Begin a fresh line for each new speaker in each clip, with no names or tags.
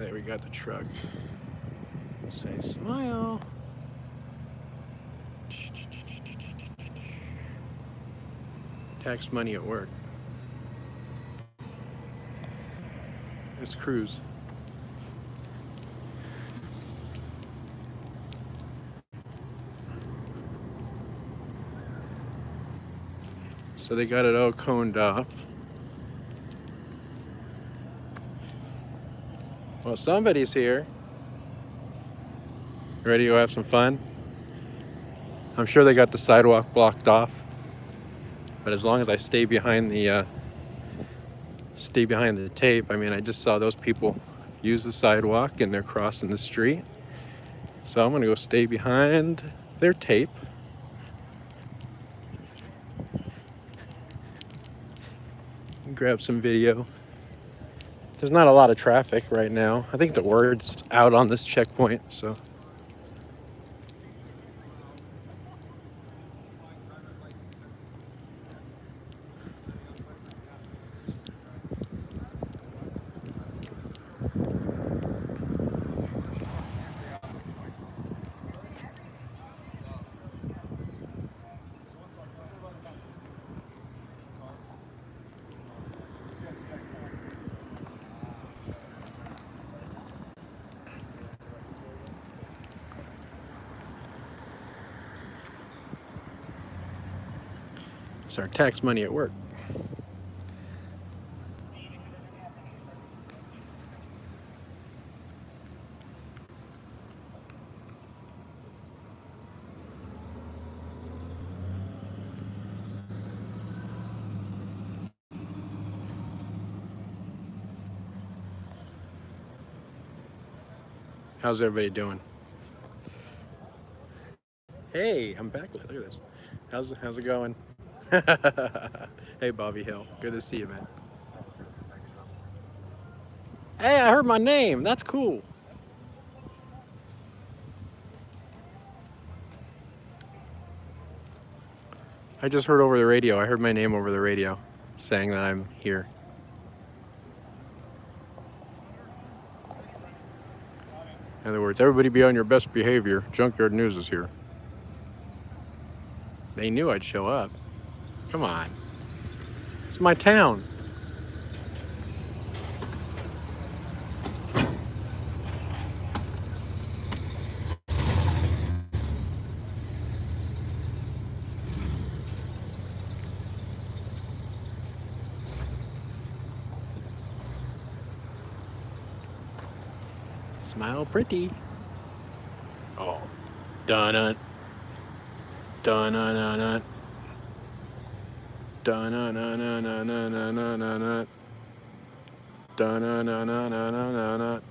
There we got the truck. Say smile. Tax money at work. Let's cruise. So they got it all coned off. Well, somebody's here. Ready to go have some fun? I'm sure they got the sidewalk blocked off, but as long as I stay behind the tape, I mean, I just saw those people use the sidewalk and they're crossing the street. So I'm gonna go stay behind their tape. And grab some video. There's not a lot of traffic right now. I think the word's out on this checkpoint, so. It's our tax money at work. How's everybody doing? Hey, I'm back. Look at this. How's it going? Hey, Bobby Hill. Good to see you, man. Hey, I heard my name. That's cool. I just heard over the radio. I heard my name over the radio saying that I'm here. In other words, everybody be on your best behavior. Junkyard News is here. They knew I'd show up. Come on. It's my town. Smile pretty. Oh. Dun-dun. Dun-dun-dun-dun. Dun-dun-dun-dun-dun-dun-dun-dun. Dun-dun-dun-dun-dun-dun-dun.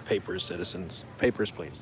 Papers, citizens. Papers, please.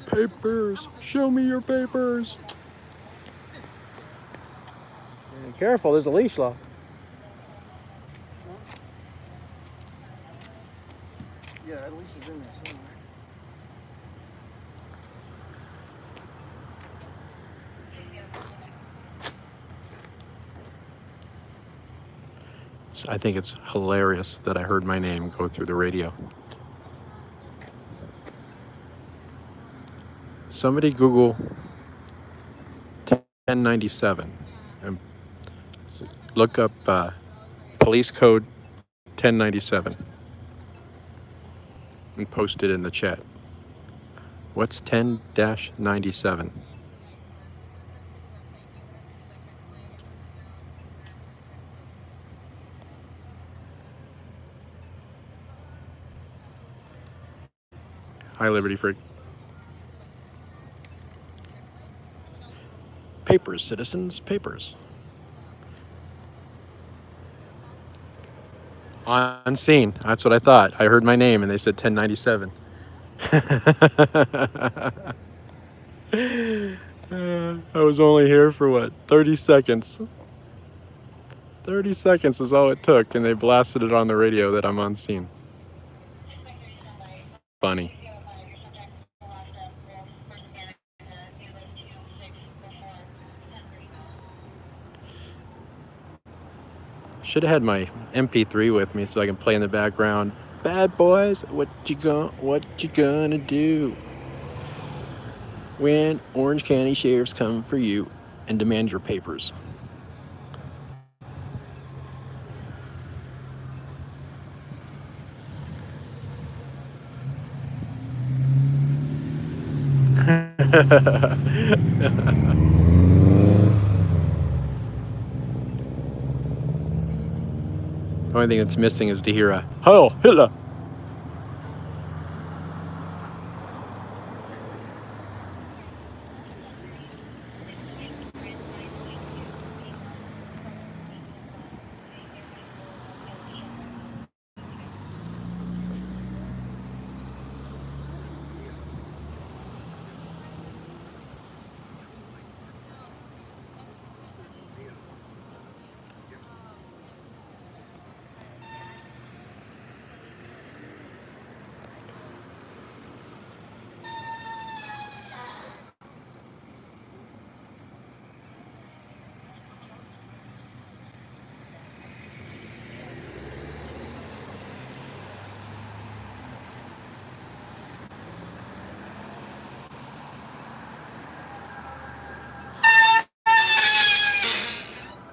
Papers. Show me your papers. Careful, there's a leash law.
Yeah, at least it's in there somewhere.
I think it's hilarious that I heard my name go through the radio. Somebody Google 1097 and look up police code 1097 and post it in the chat. What's 10-97? Hi, Liberty Freak. Papers, citizens, papers. On scene. That's what I thought. I heard my name and they said 1097. I was only here for what, 30 seconds. 30 seconds is all it took, and they blasted it on the radio that I'm on scene. Funny. Should have had my MP3 with me so I can play in the background. Bad boys, what you gonna do when Orange County sheriffs come for you and demand your papers? The only thing that's missing is to hear a "Heil Hitler."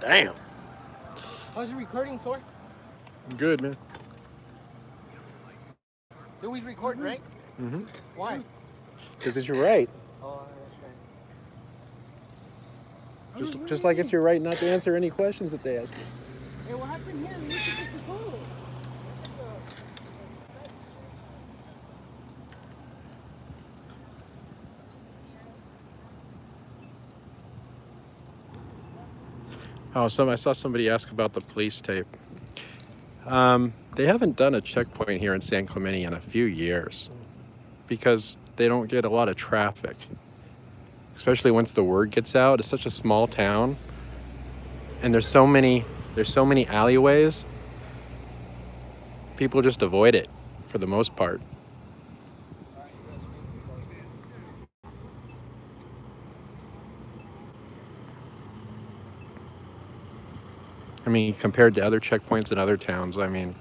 Damn.
How's your recording, Sor?
Good, man.
Louis recording, right?
Mm-hmm.
Why?
Because it's your right.
Oh, that's right.
Just like it's your right not to answer any questions that they ask you.
Hey, what happened here? We need to get the photo.
Oh, I saw somebody ask about the police tape. They haven't done a checkpoint here in San Clemente in a few years because they don't get a lot of traffic, especially once the word gets out. It's such a small town, and there's so many alleyways. People just avoid it for the most part. I mean, compared to other checkpoints in other towns, I mean,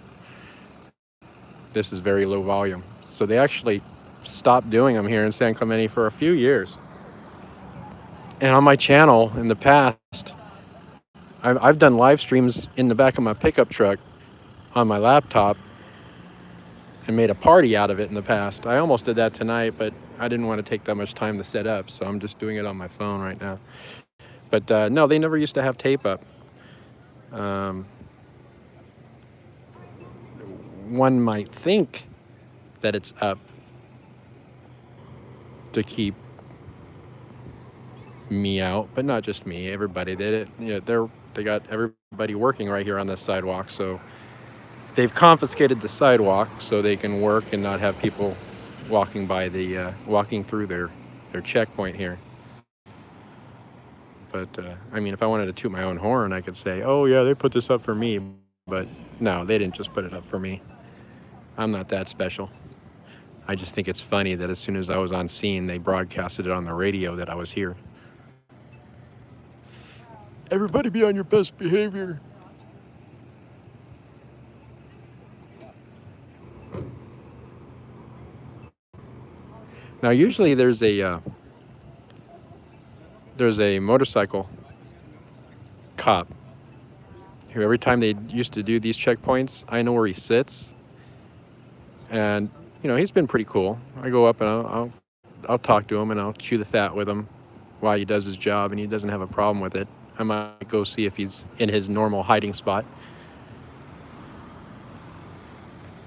this is very low volume. So they actually stopped doing them here in San Clemente for a few years. And on my channel in the past, I've done live streams in the back of my pickup truck on my laptop and made a party out of it in the past. I almost did that tonight, but I didn't want to take that much time to set up, so I'm just doing it on my phone right now. But no, they never used to have tape up. One might think that it's up to keep me out, but not just me. Everybody did it. They got everybody working right here on this sidewalk, so they've confiscated the sidewalk so they can work and not have people walking through their checkpoint here. But I mean, if I wanted to toot my own horn, I could say, "Oh yeah, they put this up for me," but no, they didn't just put it up for me. I'm not that special. I just think it's funny that as soon as I was on scene, they broadcasted it on the radio that I was here. Everybody be on your best behavior. Now, usually there's a motorcycle cop who every time they used to do these checkpoints, I know where he sits. And, he's been pretty cool. I go up and I'll talk to him and I'll chew the fat with him while he does his job, and he doesn't have a problem with it. I might go see if he's in his normal hiding spot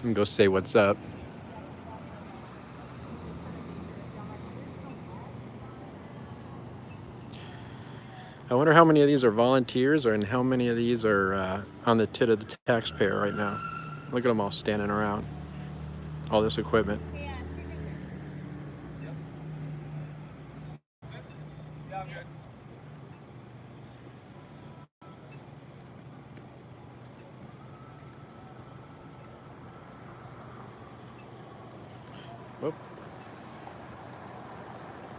and go say what's up. I wonder how many of these are volunteers, and how many of these are on the tit of the taxpayer right now. Look at them all standing around, all this equipment. Whoop.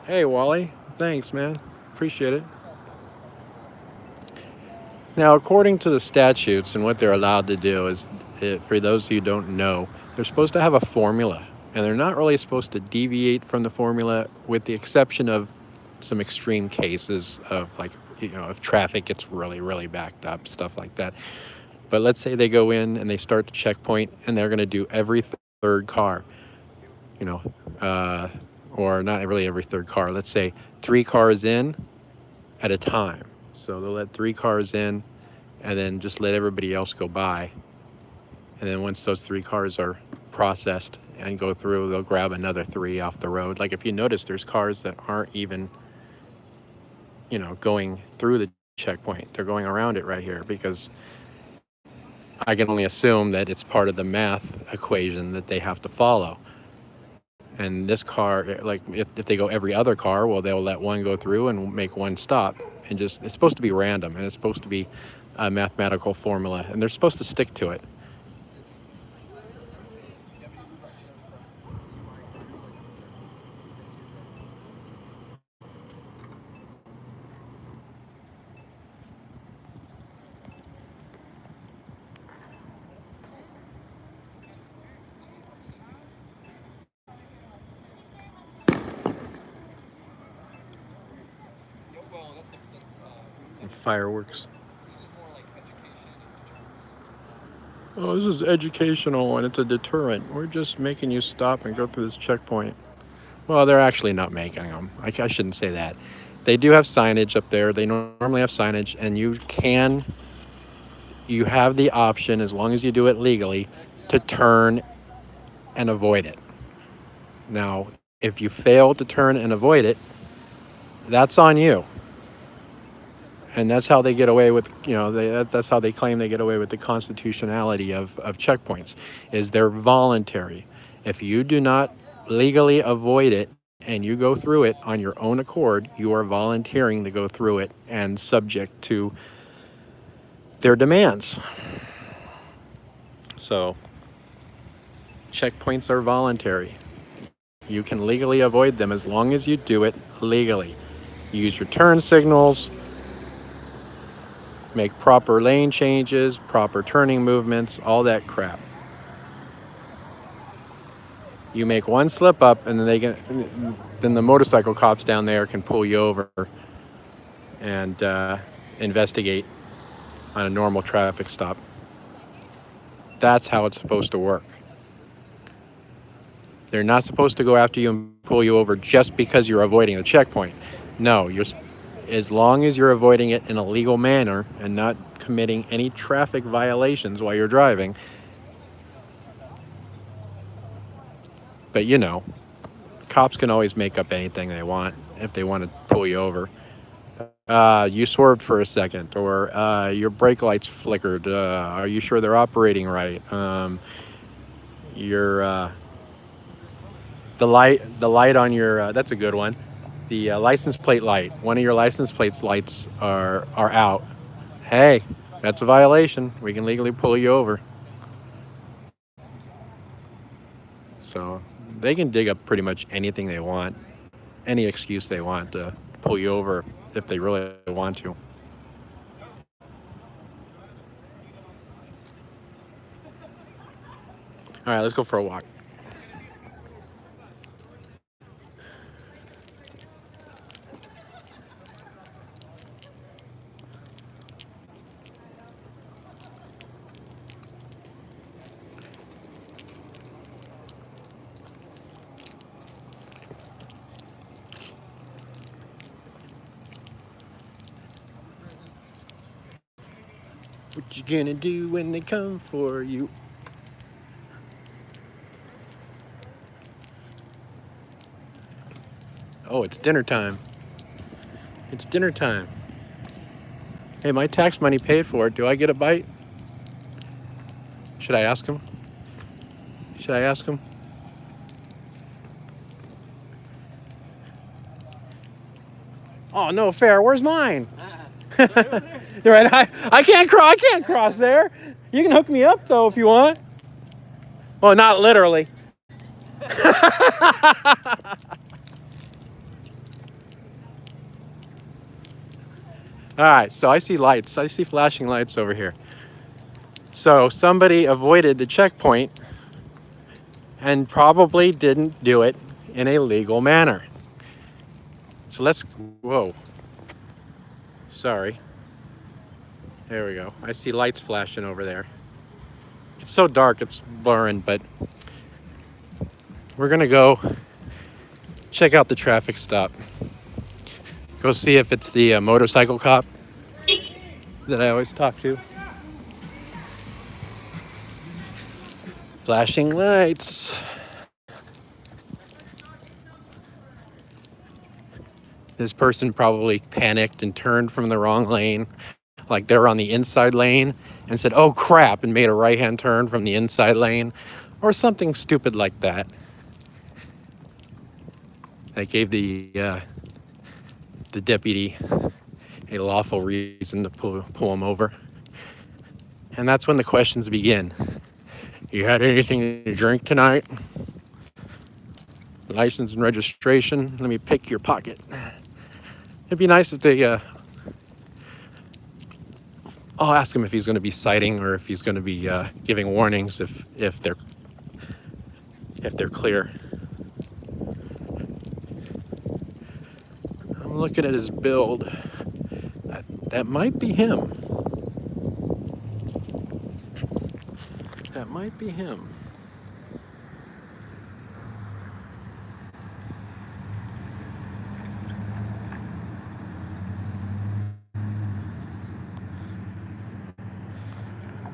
Hey, Wally. Thanks, man. Appreciate it. Now, according to the statutes and what they're allowed to do is, for those who don't know, they're supposed to have a formula, and they're not really supposed to deviate from the formula, with the exception of some extreme cases of, like, if traffic gets really, really backed up, stuff like that. But let's say they go in and they start the checkpoint, and they're going to do every third car, you know, uh, or not really every third car. Let's say 3 cars in at a time. So they'll let 3 cars in, and then just let everybody else go by. And then once those 3 cars are processed and go through, they'll grab another 3 off the road. Like, if you notice, there's cars that aren't even, going through the checkpoint. They're going around it right here, because I can only assume that it's part of the math equation that they have to follow. And this car, like, if they go every other car, well, they'll let one go through and make one stop. And just, it's supposed to be random, and it's supposed to be a mathematical formula, and they're supposed to stick to it. Fireworks. Oh, this is educational, and it's a deterrent. We're just making you stop and go through this checkpoint. Well, they're actually not making them. I shouldn't say that. They do have signage up there. They normally have signage, and you have the option, as long as you do it legally, to turn and avoid it. Now, if you fail to turn and avoid it, that's on you. And that's how they get away with, that's how they claim they get away with the constitutionality of checkpoints, is they're voluntary. If you do not legally avoid it and you go through it on your own accord, you are volunteering to go through it and subject to their demands. So, checkpoints are voluntary. You can legally avoid them as long as you do it legally. Use your turn signals, make proper lane changes, proper turning movements, all that crap. You make one slip up, and then the motorcycle cops down there can pull you over and investigate on a normal traffic stop. That's how it's supposed to work. They're not supposed to go after you and pull you over just because you're avoiding a checkpoint. No, as long as you're avoiding it in a legal manner and not committing any traffic violations while you're driving. But cops can always make up anything they want if they want to pull you over. You swerved for a second, or your brake lights flickered. Are you sure they're operating right? The light on your, that's a good one. The license plate light. One of your license plate's lights are out. Hey, that's a violation. We can legally pull you over. So they can dig up pretty much anything they want, any excuse they want to pull you over if they really want to. All right, let's go for a walk. What you gonna do when they come for you? Oh, it's dinner time. It's dinner time. Hey, my tax money paid for it. Do I get a bite? Should I ask him? Should I ask him? Oh, no fair. Where's mine? Right, I can't cross. I can't cross there. You can hook me up though if you want. Well, not literally. All right, so I see lights. I see flashing lights over here. So somebody avoided the checkpoint and probably didn't do it in a legal manner. So let's, whoa. Sorry. There we go. I see lights flashing over there. It's so dark, it's blurring, but we're gonna go check out the traffic stop. Go see if it's the motorcycle cop that I always talk to. Flashing lights. This person probably panicked and turned from the wrong lane, like they were on the inside lane, and said, oh crap, and made a right-hand turn from the inside lane, or something stupid like that. That gave the deputy a lawful reason to pull him over. And that's when the questions begin. You had anything to drink tonight? License and registration? Let me pick your pocket. It'd be nice if they, I'll ask him if he's going to be citing or if he's going to be giving warnings if they're clear. I'm looking at his build. That might be him. That might be him.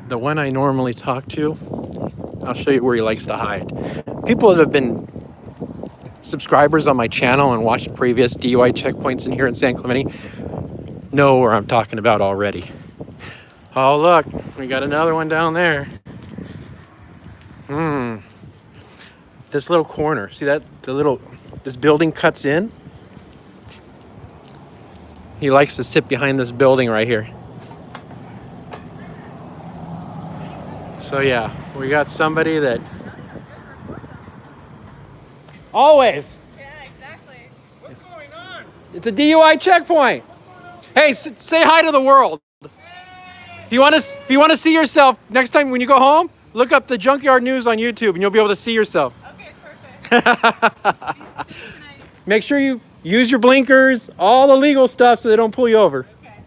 The one I normally talk to, I'll show you where he likes to hide. People that have been subscribers on my channel and watched previous DUI checkpoints in here in San Clemente know where I'm talking about already. Oh look, we got another one down there. This little corner, see that? This building cuts in. He likes to sit behind this building right here. So yeah, we got somebody that always.
Yeah, exactly.
What's going on?
It's a DUI checkpoint. Hey, say hi to the world. If you want to see yourself next time when you go home, look up the Junkyard News on YouTube, and you'll be able to see yourself.
Okay, perfect.
Make sure you use your blinkers, all the legal stuff, so they don't pull you over.
Okay.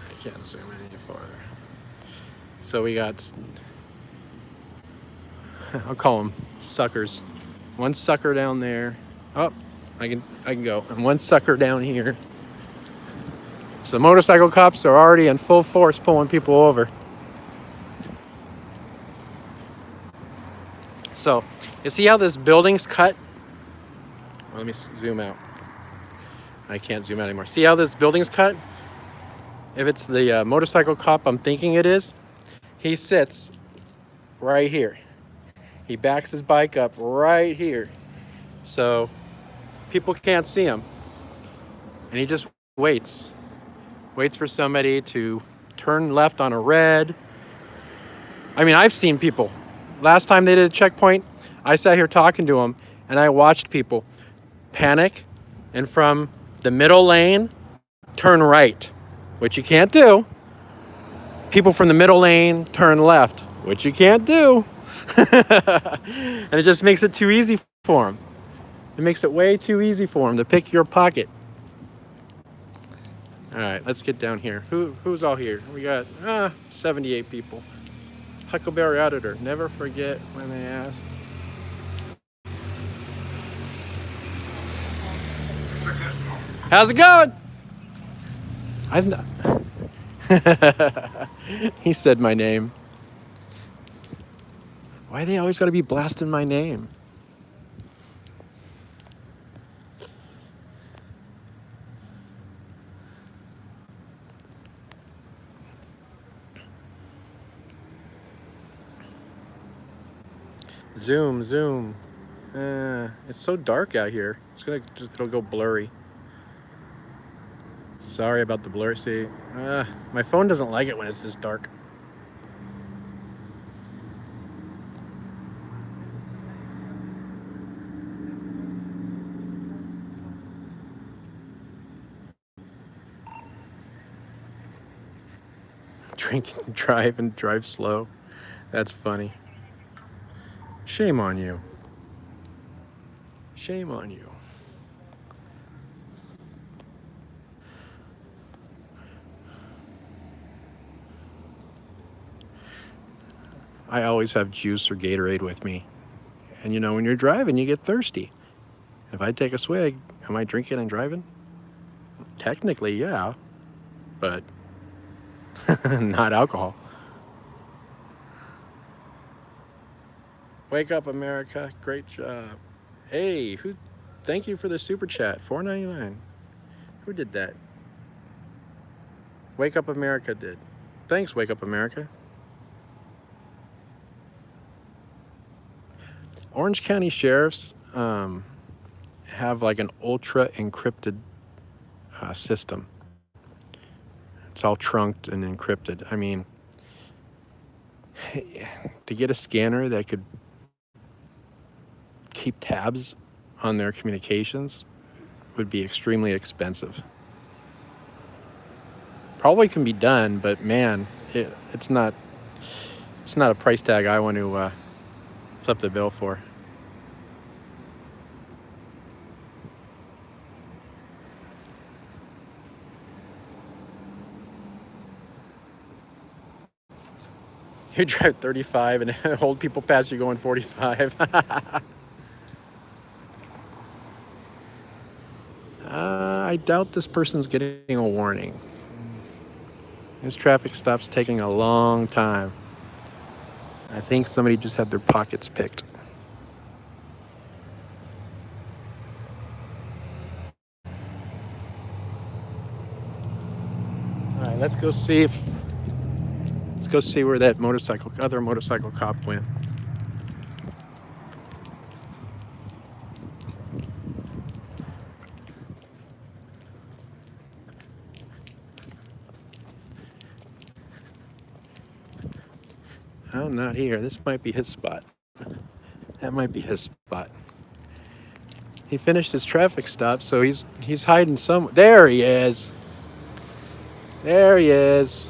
I can't zoom any farther. So we got, I'll call them suckers. One sucker down there. Oh, I can go. And one sucker down here. So the motorcycle cops are already in full force pulling people over. So, you see how this building's cut? Well, let me zoom out. I can't zoom out anymore. See how this building's cut? If it's the motorcycle cop I'm thinking it is, he sits right here. He backs his bike up right here. So people can't see him. And he just waits. Waits for somebody to turn left on a red. I mean, I've seen people. Last time they did a checkpoint, I sat here talking to them, and I watched people panic and from the middle lane turn right, which you can't do. People from the middle lane turn left, which you can't do. And it just makes it too easy for them. It makes it way too easy for them to pick your pocket. All right, let's get down here. Who's all here? We got 78 people. Huckleberry Auditor, never forget when they ask. How's it going? He said my name. Why they always got to be blasting my name? Zoom, zoom. It's so dark out here. It'll go blurry. Sorry about the blur. See, my phone doesn't like it when it's this dark. Drink and drive slow. That's funny. Shame on you. Shame on you. I always have juice or Gatorade with me. And you know, when you're driving, you get thirsty. If I take a swig, am I drinking and driving? Technically, yeah, but not alcohol. Wake up, America. Great job. Hey, who? Thank you for the super chat. $4.99. Who did that? Wake Up America did. Thanks, Wake Up America. Orange County sheriffs have like an ultra encrypted system. It's all trunked and encrypted. I mean, to get a scanner that could keep tabs on their communications would be extremely expensive. Probably can be done, but man, it's not a price tag I want to flip the bill for. You drive 35 and old people pass you going 45. I doubt this person's getting a warning. This traffic stop's taking a long time. I think somebody just had their pockets picked. All right, let's go see where that other motorcycle cop went. Oh, not here. This might be his spot. That might be his spot. He finished his traffic stop, so he's hiding somewhere. There he is. There he is.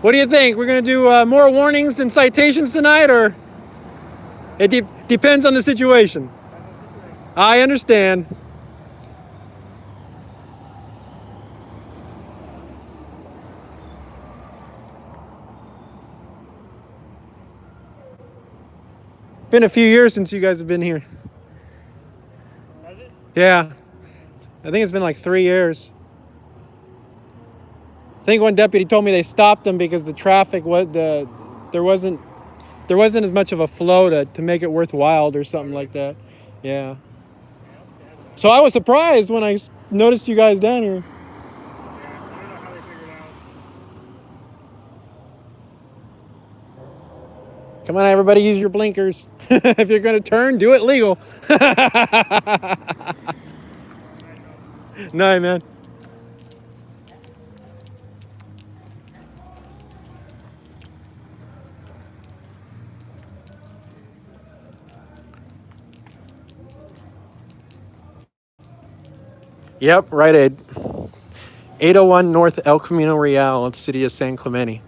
What do you think? We're going to do more warnings than citations tonight, or it depends on the situation? I understand. Been a few years since you guys have been here.
Has it?
Yeah. I think it's been like 3 years. I think one deputy told me they stopped them because the traffic there wasn't as much of a flow to make it worthwhile or something like that. Yeah. So I was surprised when I noticed you guys down here.
Yeah, I don't know how they figured out.
Come on, everybody, use your blinkers. If you're going to turn, do it legal. No, man. Yep, Rite Aid. 801 North El Camino Real, city of San Clemente.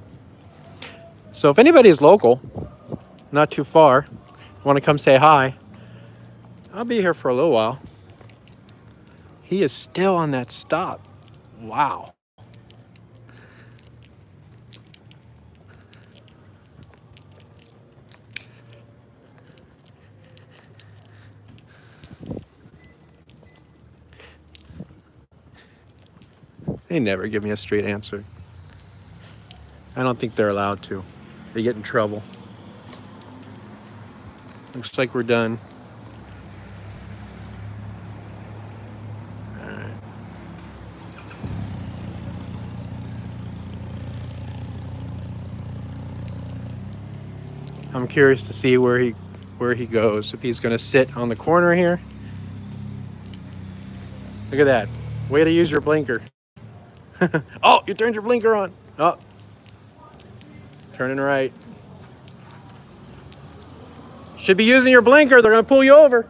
So if anybody is local, not too far, want to come say hi, I'll be here for a little while. He is still on that stop. Wow. They never give me a straight answer. I don't think they're allowed to. They get in trouble. Looks like we're done. All right. I'm curious to see where he goes. If he's going to sit on the corner here. Look at that. Way to use your blinker. Oh, you turned your blinker on. Oh. Turning right. Should be using your blinker. They're going to pull you over.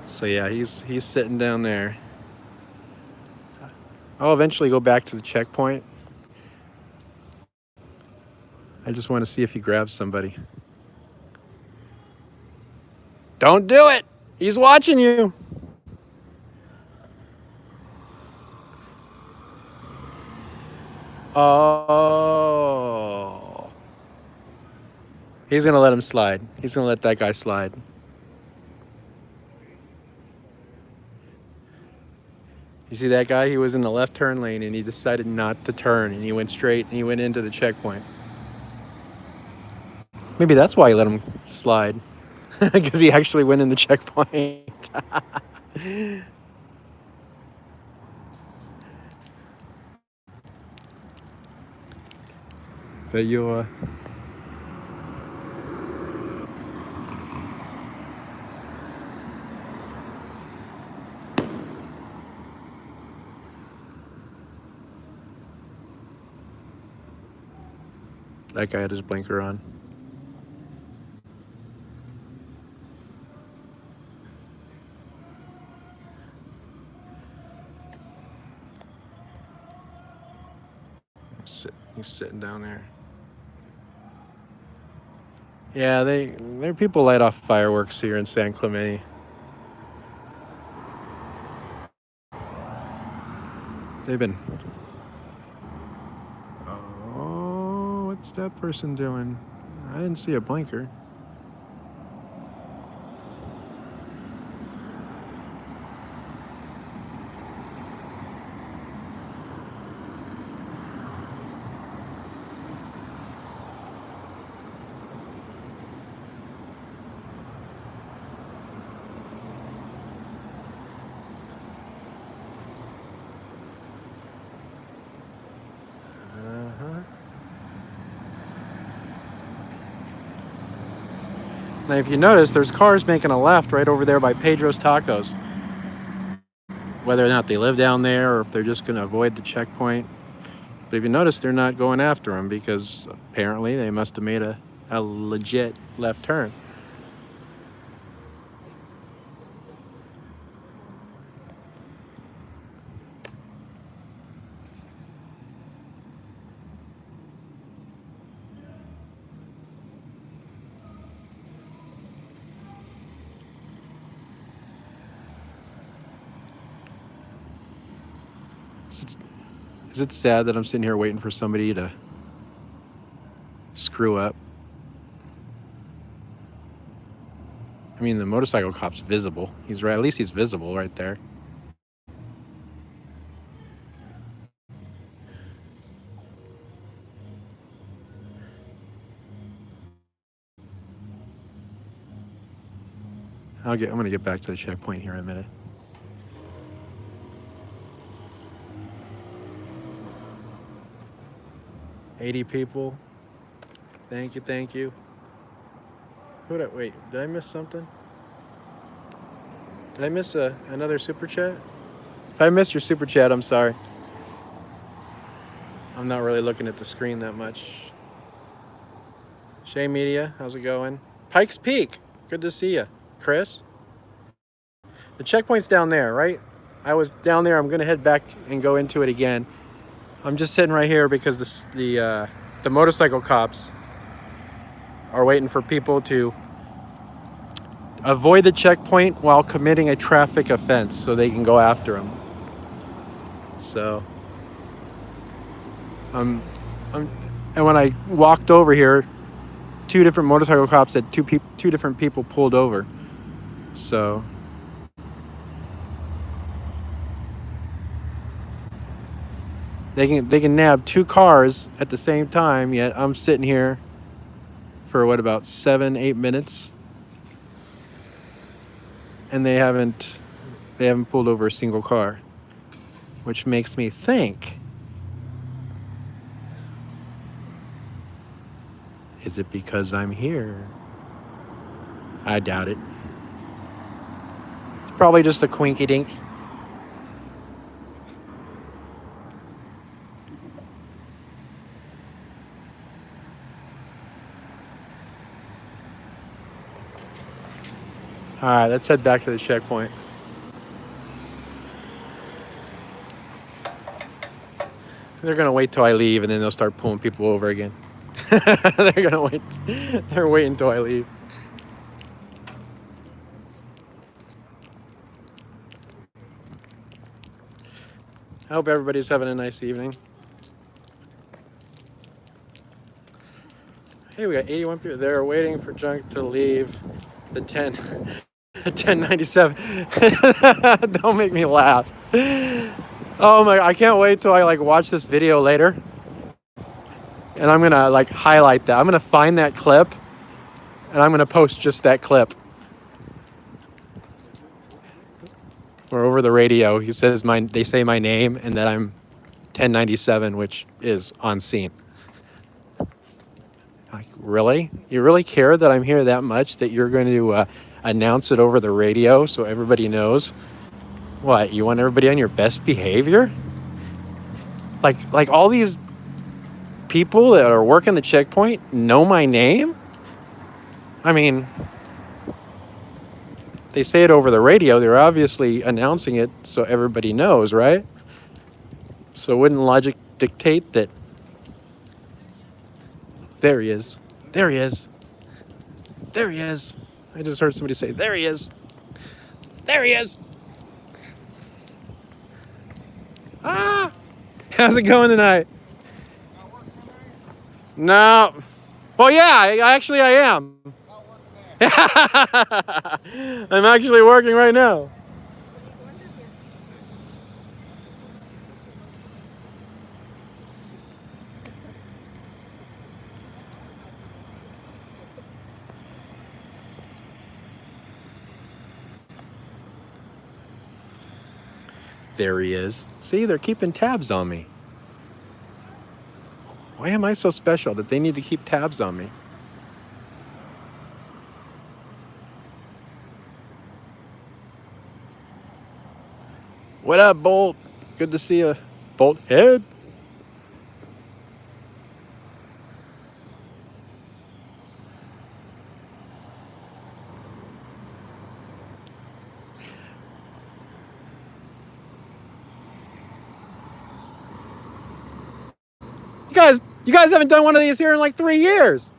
So yeah, he's sitting down there. I'll eventually go back to the checkpoint. I just want to see if he grabs somebody. Don't do it. He's watching you. Oh. He's going to let him slide. He's going to let that guy slide. You see that guy? He was in the left turn lane and he decided not to turn and he went straight and he went into the checkpoint. Maybe that's why he let him slide. Because he actually went in the checkpoint. But you, that guy had his blinker on. He's sitting down there. Yeah, there people light off fireworks here in San Clemente. They've been. Oh, what's that person doing? I didn't see a blinker. Now, if you notice, there's cars making a left right over there by Pedro's Tacos. Whether or not they live down there or if they're just going to avoid the checkpoint. But if you notice, they're not going after him because apparently they must have made a legit left turn. Is it sad that I'm sitting here waiting for somebody to screw up? I mean, the motorcycle cop's visible. He's right. At least he's visible right there. I'm gonna get back to the checkpoint here in a minute. $80 people. Thank you. Wait, did I miss something? Did I miss another super chat? If I missed your super chat, I'm sorry. I'm not really looking at the screen that much. Shay Media, how's it going? Pikes Peak, good to see you. Chris? The checkpoint's down there, right? I was down there. I'm going to head back and go into it again. I'm just sitting right here because the motorcycle cops are waiting for people to avoid the checkpoint while committing a traffic offense so they can go after them. So, and when I walked over here, 2 different motorcycle cops had 2 different people pulled over. So, they can nab 2 cars at the same time, yet I'm sitting here for what, about 7-8 minutes, and they haven't pulled over a single car, which makes me think, is it because I'm here? I doubt it. It's probably just a quinky dink. All right, let's head back to the checkpoint. They're gonna wait till I leave, and then they'll start pulling people over again. They're gonna wait. They're waiting until I leave. I hope everybody's having a nice evening. Hey, we got 81 people. They're waiting for junk to leave the 1097. Don't make me laugh. Oh my, I can't wait till I watch this video later. And I'm gonna highlight that. I'm gonna find that clip and I'm gonna post just that clip. Or over the radio, he says they say my name and that I'm 1097, which is on scene. Like, really? You really care that I'm here that much that you're going to announce it over the radio so everybody knows? What, you want everybody on your best behavior? Like all these people that are working the checkpoint know my name? I mean, they say it over the radio. They're obviously announcing it so everybody knows, right? So wouldn't logic dictate that? There he is. There he is. There he is. I just heard somebody say, there he is. There he is. Ah! How's it going tonight? No. Well, yeah, actually I am. I'm actually working right now. There he is. See, they're keeping tabs on me. Why am I so special that they need to keep tabs on me? What up, Bolt? Good to see you, Bolt Head. You guys haven't done one of these here in 3 years.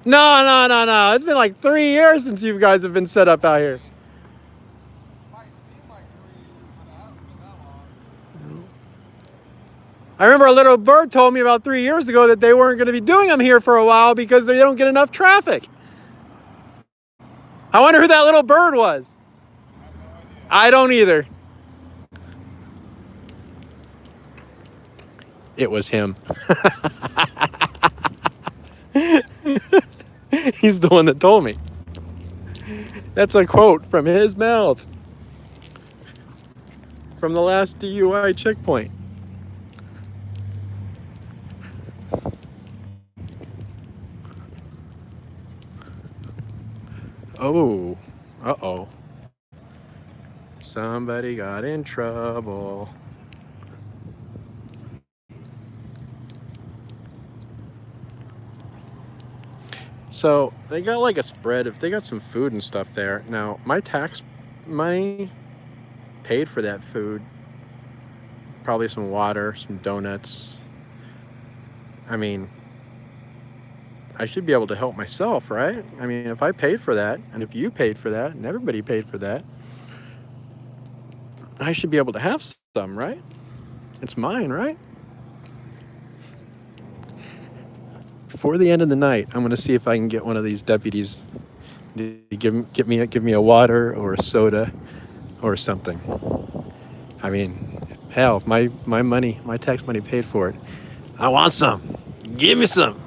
No. It's been 3 years since you guys have been set up out here. I remember a little bird told me about 3 years ago that they weren't going to be doing them here for a while because they don't get enough traffic. I wonder who that little bird was. I don't either. It was him. He's the one that told me. That's a quote from his mouth. From the last DUI checkpoint. Oh. Uh-oh. Somebody got in trouble. So they got like a spread. If they got some food and stuff there. Now my tax money paid for that food. Probably some water, some donuts. I mean, I should be able to help myself, right? I mean, if I paid for that, and if you paid for that, and everybody paid for that, I should be able to have some, right? It's mine, right? Before the end of the night, I'm going to see if I can get one of these deputies to give me a water or a soda or something. I mean, hell, if my money, my tax money paid for it, I want some. Give me some.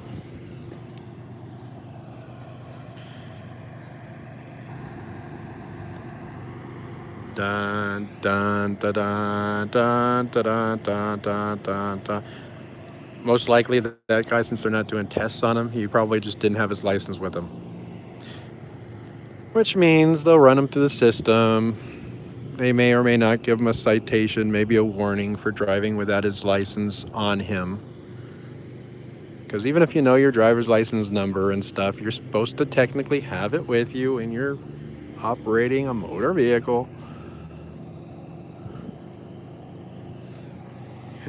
Dun dun dun dun dun dun dun dun dun dun. Most likely that guy, since they're not doing tests on him, he probably just didn't have his license with him. Which means they'll run him through the system. They may or may not give him a citation, maybe a warning for driving without his license on him. Because even if you know your driver's license number and stuff, you're supposed to technically have it with you when you're operating a motor vehicle.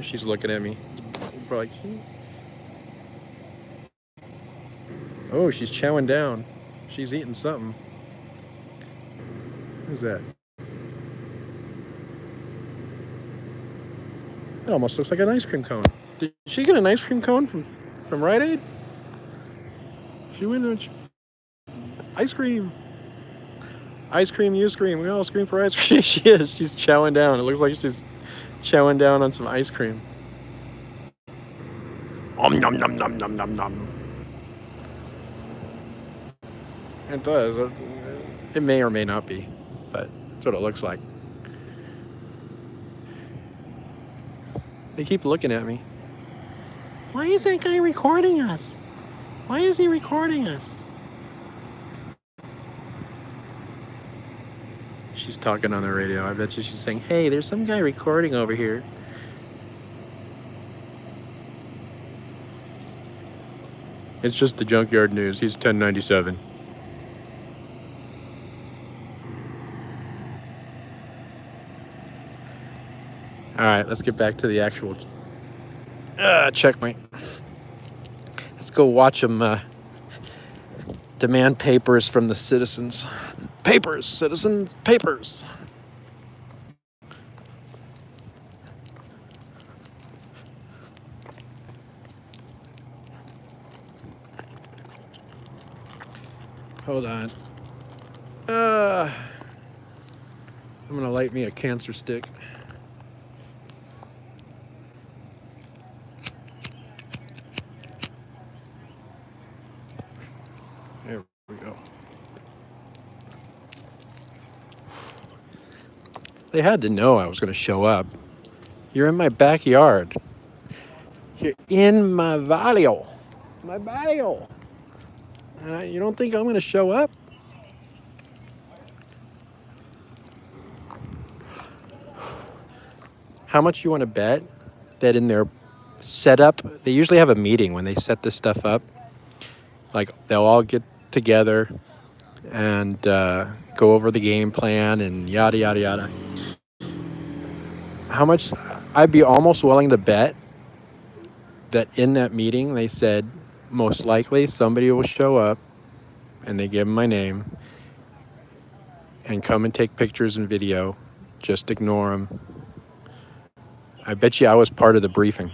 She's looking at me. Like, oh, she's chowing down. She's eating something. Who's that? It almost looks like an ice cream cone. Did she get an ice cream cone from Rite Aid? She went to ice cream. Ice cream, you scream. We all scream for ice cream. She is. She's chowing down. It looks like she's chowing down on some ice cream. Nom nom nom nom nom nom. It does. It may or may not be, but that's what it looks like. They keep looking at me. Why is that guy recording us? Why is he recording us? She's talking on the radio. I bet you she's saying, hey, there's some guy recording over here. It's just the junkyard news. He's 1097. All right, let's get back to the actual checkmate. Let's go watch them demand papers from the citizens. Papers, citizens, papers. Hold on. I'm gonna light me a cancer stick. There we go. They had to know I was gonna show up. You're in my backyard. You're in my barrio. My barrio. You don't think I'm gonna show up? How much you want to bet that in their setup, they usually have a meeting when they set this stuff up. Like they'll all get together and go over the game plan and yada, yada, yada. How much? I'd be almost willing to bet that in that meeting they said most likely somebody will show up and they give them my name and come and take pictures and video. Just ignore them. I bet you I was part of the briefing.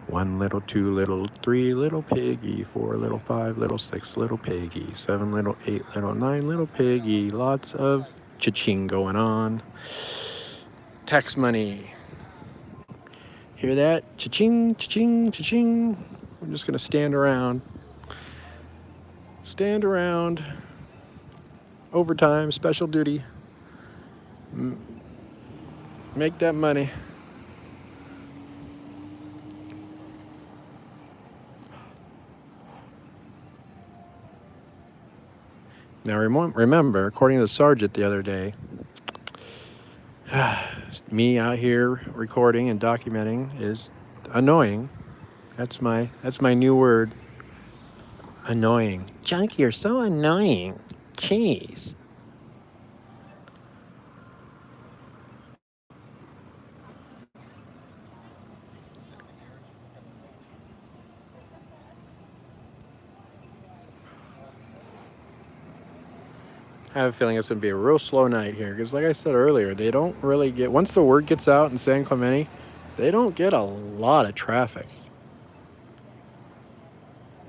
One little, two little, three little piggy, four little, five little, six little piggy, seven little, eight little, nine little piggy. Lots of cha-ching going on. Tax money. Hear that? Cha-ching, cha-ching, cha-ching. I'm just going to stand around. Stand around. Overtime, special duty. Make that money. Now, remember, according to the sergeant the other day, me out here recording and documenting is annoying. That's my new word. Annoying. Junk, you're so annoying. Jeez. I have a feeling it's going to be a real slow night here because, like I said earlier, they don't really get, once the word gets out in San Clemente, they don't get a lot of traffic.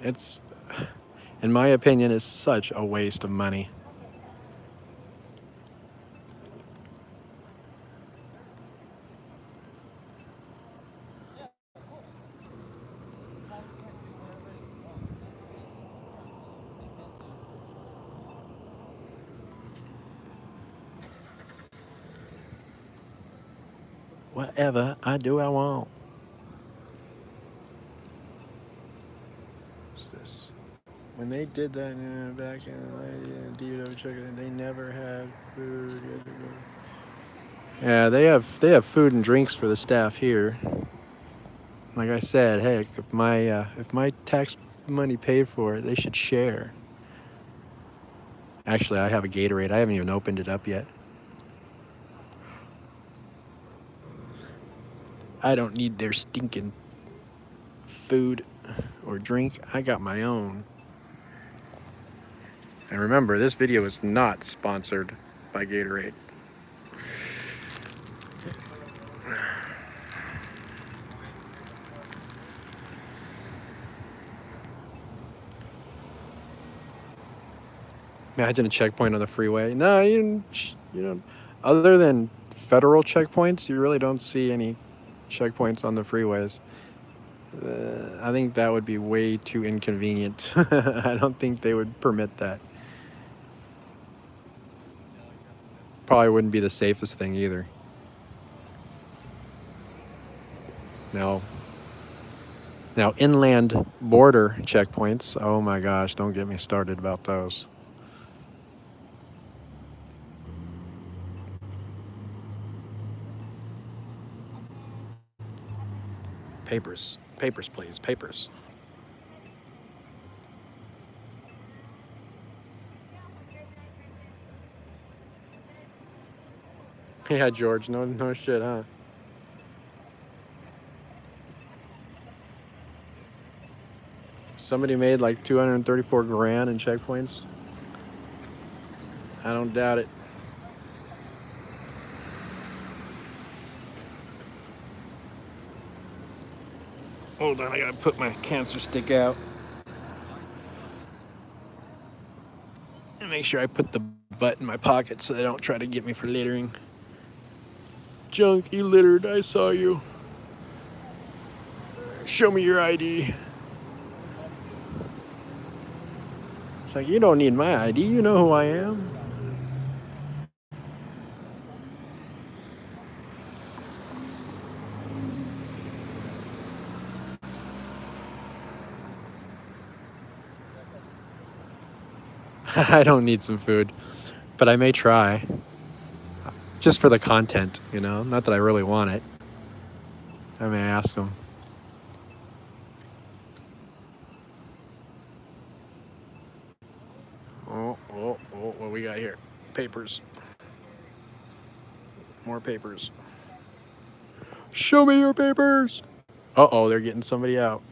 It's, in my opinion, is such a waste of money. Whatever I do, I want. What's this? When they did that back in DUI check, they never had food. Yeah, they have food and drinks for the staff here. Like I said, hey, if my tax money paid for it, they should share. Actually, I have a Gatorade. I haven't even opened it up yet. I don't need their stinking food or drink. I got my own. And remember, this video is not sponsored by Gatorade. Imagine a checkpoint on the freeway. No, you know, other than federal checkpoints, you really don't see any checkpoints on the freeways. I think that would be way too inconvenient. I don't think they would permit that. Probably wouldn't be the safest thing either. Now, inland border checkpoints, oh my gosh, don't get me started about those. Papers, please, papers. Yeah, George, no shit, huh? Somebody made like 234 grand in checkpoints. I don't doubt it. Hold on, I gotta put my cancer stick out. And make sure I put the butt in my pocket so they don't try to get me for littering. Junk, you littered, I saw you. Show me your ID. It's like, you don't need my ID, you know who I am. I don't need some food, but I may try. Just for the content, not that I really want it. I may ask them. Oh, what we got here? Papers. More papers. Show me your papers. Uh-oh, they're getting somebody out.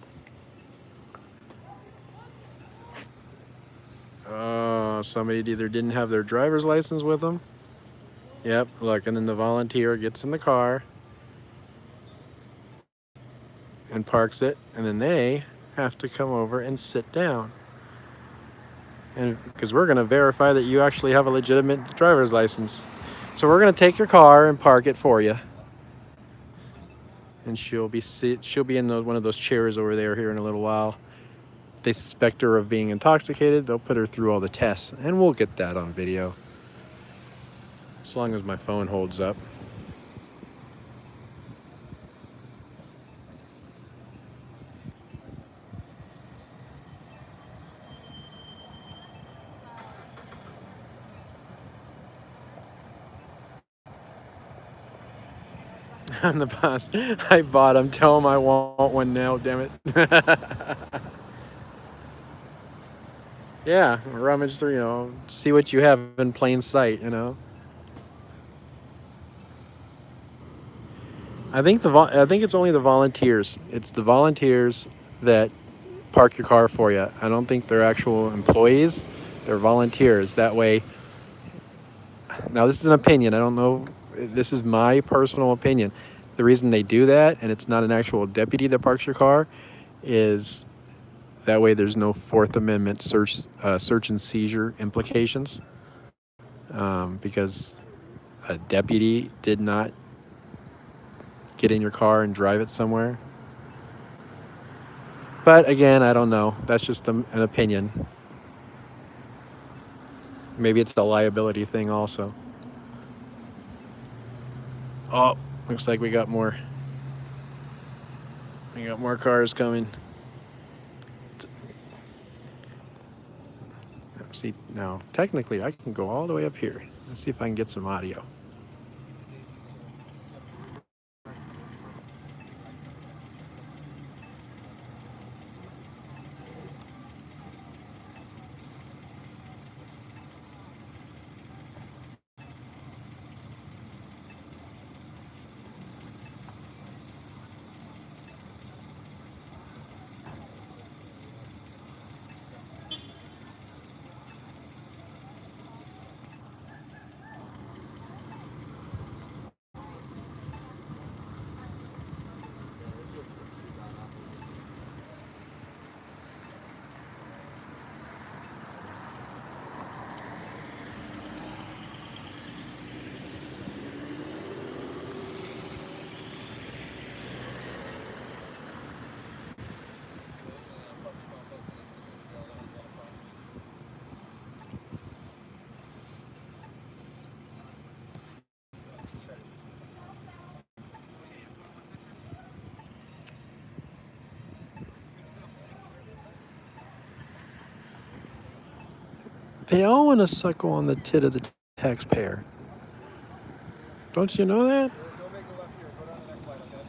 Somebody either didn't have their driver's license with them. Yep, look, and then the volunteer gets in the car and parks it, and then they have to come over and sit down. And because we're going to verify that you actually have a legitimate driver's license. So we're going to take your car and park it for you. And she'll be in one of those chairs over there here in a little while. If they suspect her of being intoxicated, they'll put her through all the tests, and we'll get that on video. As long as my phone holds up. I'm the boss. I bought them. Tell them I want one now. Damn it. Yeah, rummage through. See what you have in plain sight. I think it's only the volunteers. It's the volunteers that park your car for you. I don't think they're actual employees. They're volunteers. That way. Now this is an opinion. I don't know. This is my personal opinion. The reason they do that, and it's not an actual deputy that parks your car, is that way there's no Fourth Amendment search and seizure implications. Because a deputy did not get in your car and drive it somewhere. But again, I don't know. That's just an opinion. Maybe it's the liability thing also. Oh, looks like we got more. We got more cars coming. See, now, technically, I can go all the way up here. Let's see if I can get some audio. They all want to suckle on the tit of the taxpayer. Don't you know that?
Don't make a left here. Go down the next line, okay?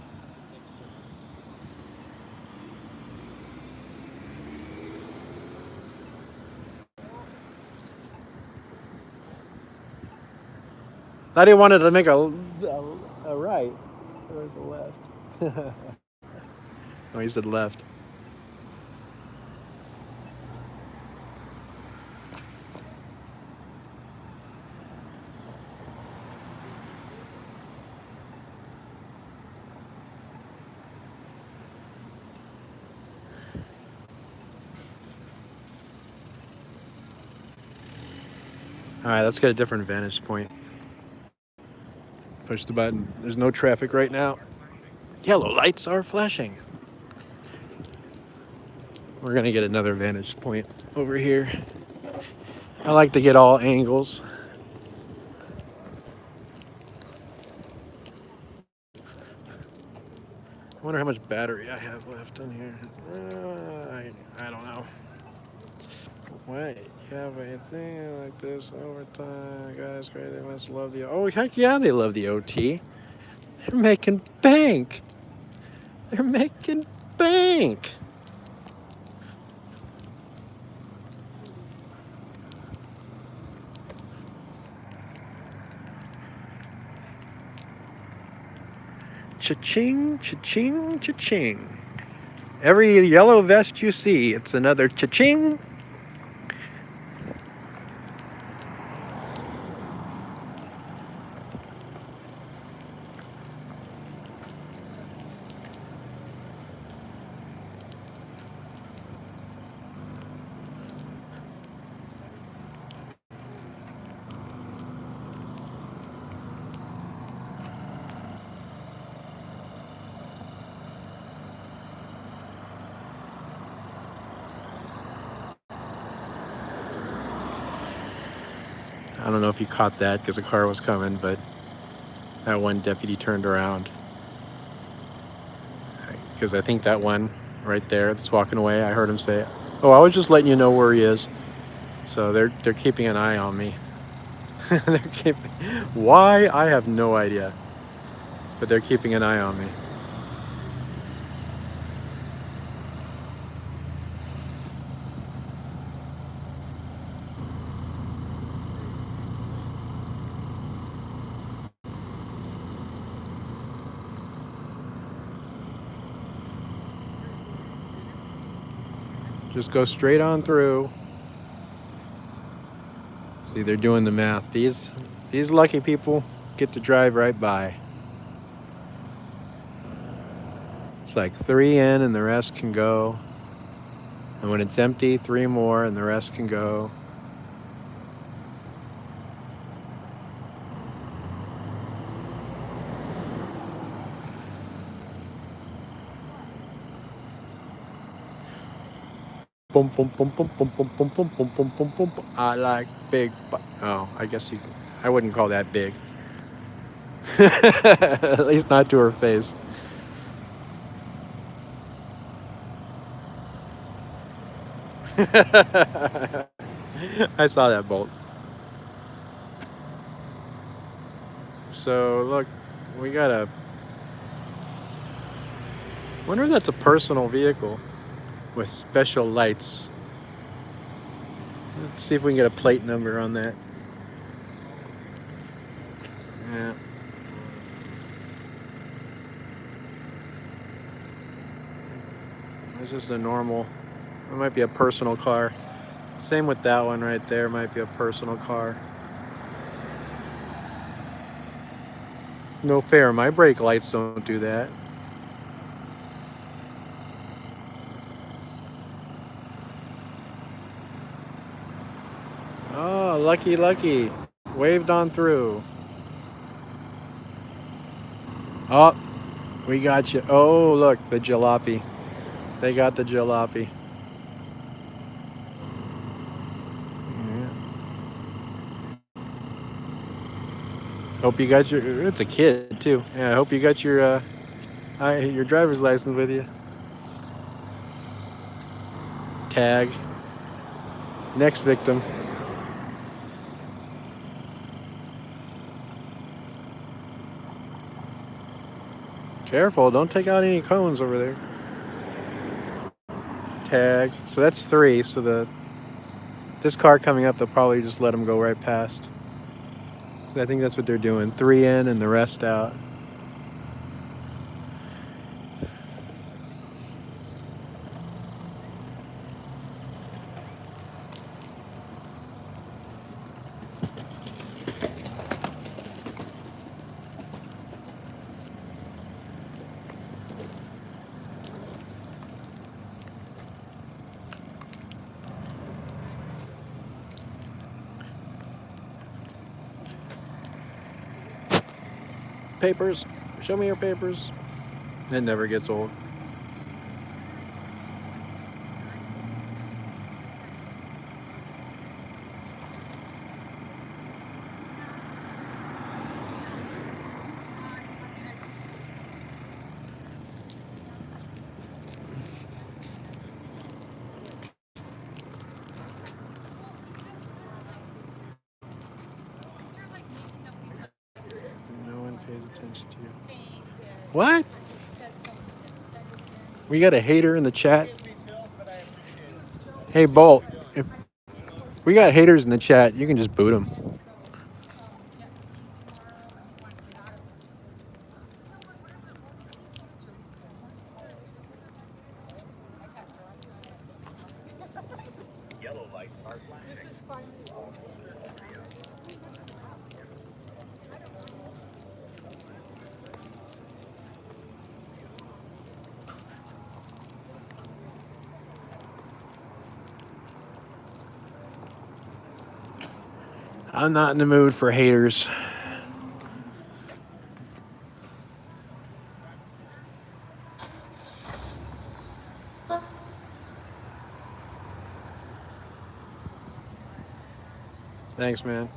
I didn't want it to make a right. There was a left. No, he said left. All right, let's get a different vantage point. Push the button. There's no traffic right now. Yellow lights are flashing. We're going to get another vantage point over here. I like to get all angles. I wonder how much battery I have left on here. I don't know. Wait, you have a thing like this over time. Guys, great. They must love the. Oh, heck yeah, they love the OT. They're making bank. They're making bank. Cha-ching, cha-ching, cha-ching. Every yellow vest you see, it's another cha-ching. I don't know if you caught that because the car was coming, but that one deputy turned around. Because I think that one right there that's walking away, I heard him say, "Oh, I was just letting you know where he is." So they're keeping an eye on me. Why? I have no idea. but they're keeping an eye on me. Just go straight on through. See, they're doing the math. These lucky people get to drive right by. It's like 3 in and the rest can go. And when it's empty, 3 more and the rest can go. Boom, boom, boom, boom, boom, boom, boom, boom, boom, boom, boom, boom, boom. I like big. Oh, I guess I wouldn't call that big. At least not to her face. I saw that bolt. So look, we got a. Wonder if that's a personal vehicle with special lights. Let's see if we can get a plate number on that. Yeah. It's just a normal. It might be a personal car. Same with that one right there. Might be a personal car. No fair. My brake lights don't do that. Oh, lucky, lucky. Waved on through. Oh, we got you. Oh, look, the jalopy. They got the jalopy. Yeah. Hope you got your. It's a kid too. Yeah, I hope you got your driver's license with you. Tag. Next victim. Careful, don't take out any cones over there. Tag. So that's 3. So this car coming up, they'll probably just let them go right past. So I think that's what they're doing. 3 in and the rest out. Papers. Show me your papers. It never gets old. No one pays attention to you. What? We got a hater in the chat. Hey, Bolt, if we got haters in the chat, you can just boot them.
Yellow lights are flashing.
I'm not in the mood for haters. Thanks, man.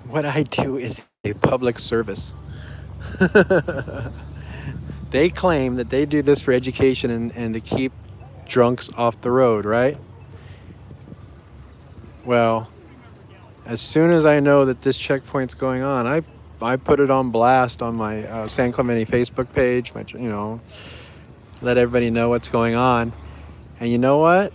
What I do is a public service. They claim that they do this for education and to keep drunks off the road, right? Well, as soon as I know that this checkpoint's going on, I put it on blast on my San Clemente Facebook page. Let everybody know what's going on. And you know what?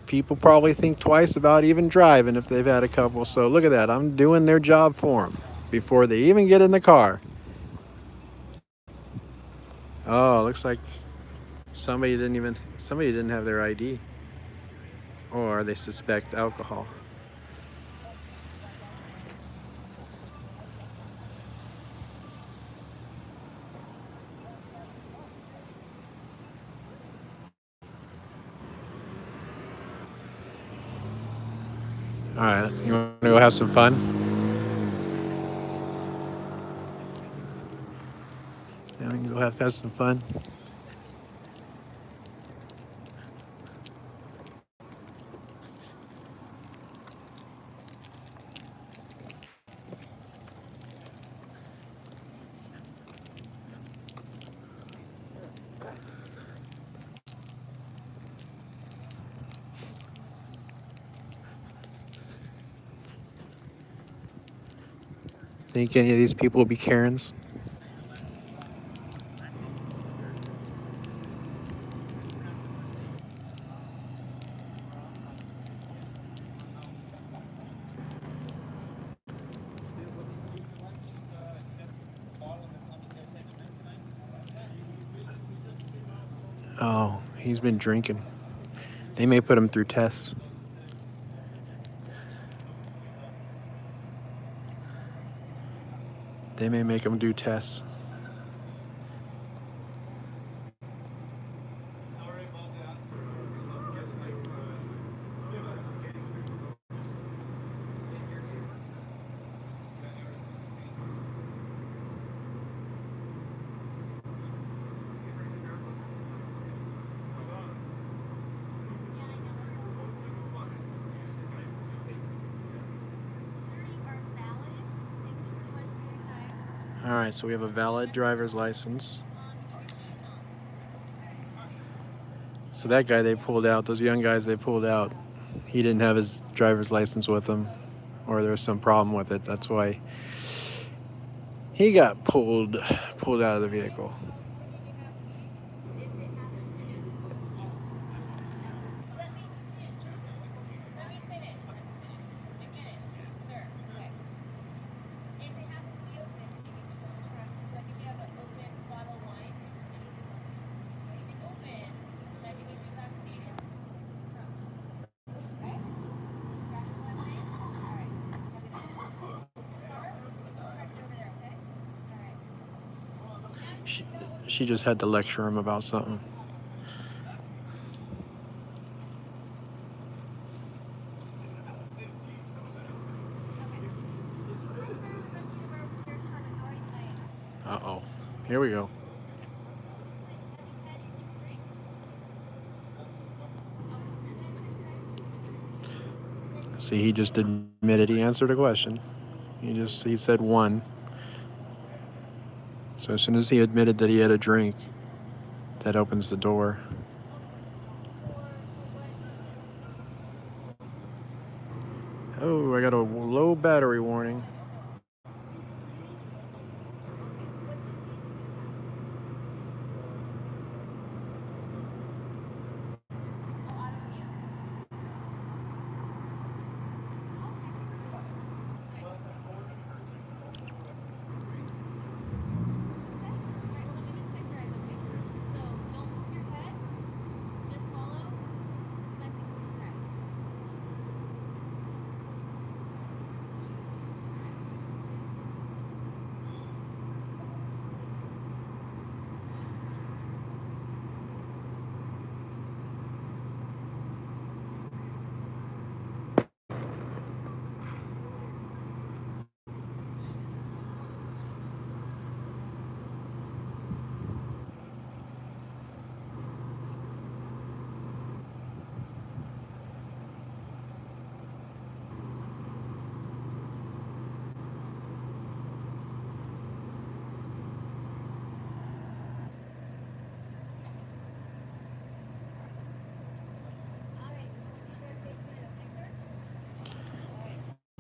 People probably think twice about even driving if they've had a couple. So look at that. I'm doing their job for them before they even get in the car. Oh, looks like somebody didn't have their ID, or they suspect alcohol. All right, you want to go have some fun? Yeah, we can go have some fun. Think any of these people will be Karens? Oh, he's been drinking. They may put him through tests. They may make him do tests. All right, so we have a valid driver's license. So that guy they pulled out, those young guys they pulled out, he didn't have his driver's license with him, or there was some problem with it. That's why he got pulled out of the vehicle. She just had to lecture him about something. Uh-oh. Here we go. See, he just admitted he answered a question. He said one. So as soon as he admitted that he had a drink, that opens the door. Oh, I got a low battery warning.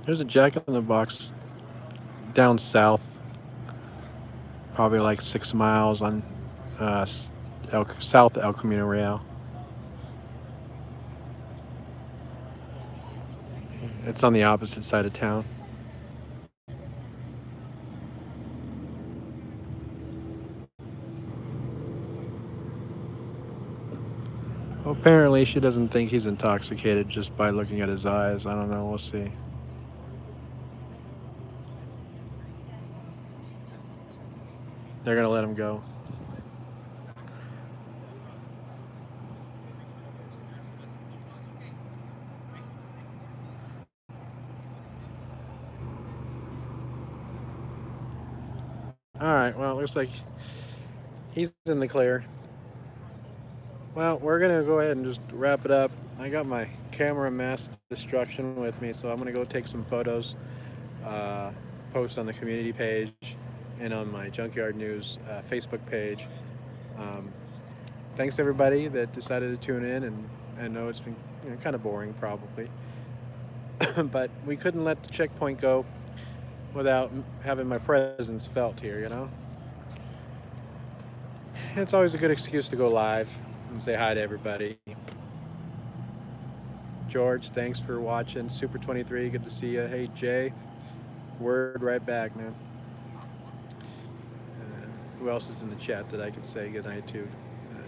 There's a Jack in the Box down south, probably like 6 miles on south El Camino Real. It's on the opposite side of town. Well, apparently, she doesn't think he's intoxicated just by looking at his eyes. I don't know. We'll see. They're gonna let him go. All right. Well, it looks like he's in the clear. Well, we're gonna go ahead and just wrap it up. I got my camera mass destruction with me, so I'm gonna go take some photos, uh, post on the community page and on my Junkyard News Facebook page. Um, Thanks everybody that decided to tune in, and I know it's been kind of boring probably, but we couldn't let the checkpoint go without having my presence felt here. It's always a good excuse to go live and say hi to everybody. George, thanks for watching. Super 23, good to see you. Hey Jay, word right back, man. Who else is in the chat that I could say goodnight to?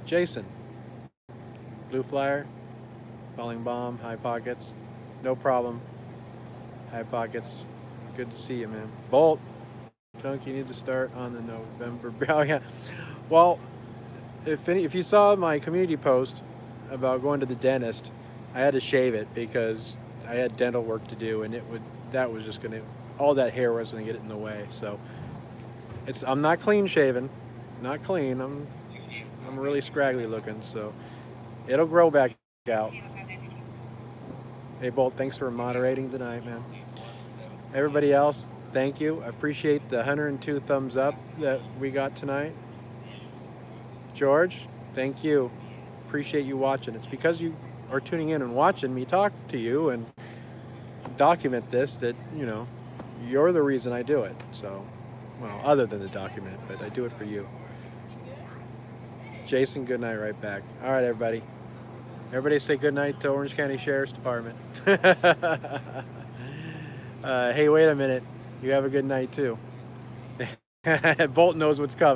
Jason, Blue Flyer, Falling Bomb, High Pockets, no problem. High Pockets, good to see you, man. Bolt, Junk, you need to start on the November. Oh yeah. Well, if you saw my community post about going to the dentist, I had to shave it because I had dental work to do, and that was just gonna, all that hair was gonna get it in the way. So I'm not clean shaven, not clean. I'm really scraggly looking, so it'll grow back out. Hey Bolt, thanks for moderating tonight, man. Everybody else, thank you. I appreciate the 102 thumbs up that we got tonight. George, thank you. Appreciate you watching. It's because you are tuning in and watching me talk to you and document this that, you're the reason I do it. So, well, other than the document, but I do it for you. Jason, good night right back. All right, everybody. Everybody say good night to Orange County Sheriff's Department. Hey, wait a minute. You have a good night, too. Bolt knows what's coming.